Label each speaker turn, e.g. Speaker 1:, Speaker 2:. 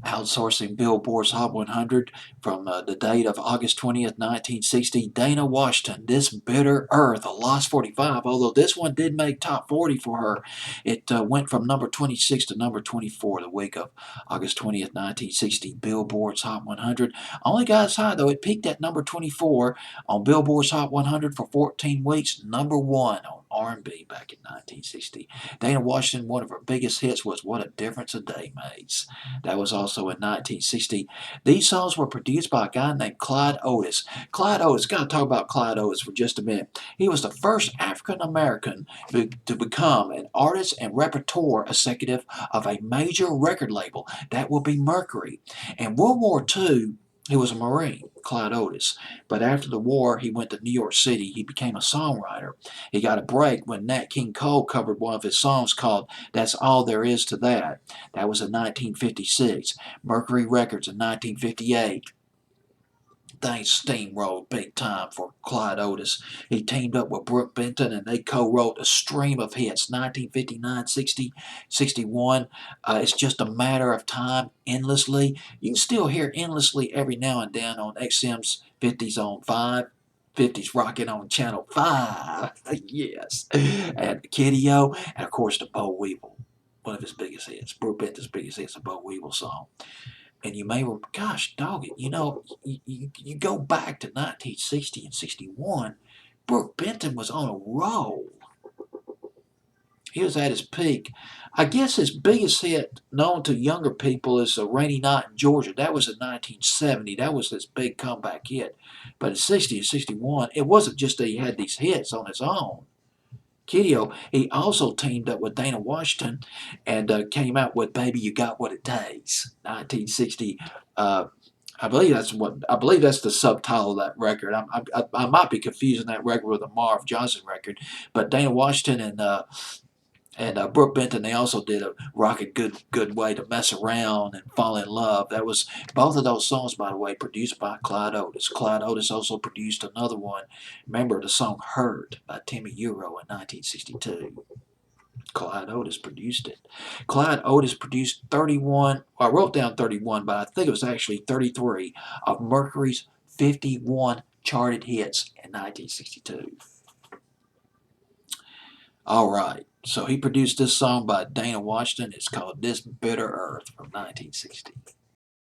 Speaker 1: Outsourcing Billboard's Hot 100 from the date of August 20th, 1960. Dana Washington, This Bitter Earth, a lost 45, although this one did make top 40 for her. It went from number 26 to number 24 the week of August 20th, 1960. Billboard's Hot 100. Only got as high, though. It peaked at number 24 on Billboard's Hot 100 for 14 weeks, number 1 on R&B back in 1960. Dana Washington, one of her biggest hits was What a Difference a Day Makes. That was also in 1960. These songs were produced by a guy named Clyde Otis. Clyde Otis, got to talk about Clyde Otis for just a minute. He was the first African American to become an artist and repertoire executive of a major record label. That will be Mercury. In World War II, he was a Marine, Clyde Otis. But after the war, he went to New York City. He became a songwriter. He got a break when Nat King Cole covered one of his songs called That's All There Is to That. That was in 1956. Mercury Records in 1958. Things steamrolled big time for Clyde Otis. He teamed up with Brooke Benton and they co-wrote a stream of hits, 1959, 60, 61. It's Just a Matter of Time, Endlessly. You can still hear Endlessly every now and then on XM's 50s on 5. 50s rocking on Channel 5. Yes. And Kiddio, and of course the Bo Weevil. One of his biggest hits. Brooke Benton's biggest hits, a Bo Weevil song. And you may, gosh, dog it, you go back to 1960 and 61, Brooke Benton was on a roll. He was at his peak. I guess his biggest hit, known to younger people, is A Rainy Night in Georgia. That was in 1970. That was his big comeback hit. But in 60 and 61, it wasn't just that he had these hits on his own. Kiddio, he also teamed up with Dana Washington and came out with "Baby You Got What It Takes," 1960. I believe that's the subtitle of that record. I might be confusing that record with a Marv Johnson record, but Dana Washington and Brooke Benton, they also did a rockin' good way to mess around and fall in love. That was both of those songs, by the way, produced by Clyde Otis. Clyde Otis also produced another one. Remember the song "Hurt" by Timmy Euro in 1962. Clyde Otis produced it. Clyde Otis produced 31, I wrote down 31, but I think it was actually 33 of Mercury's 51 charted hits in 1962. All right. So he produced this song by Dana Washington. It's called This Bitter Earth from 1960.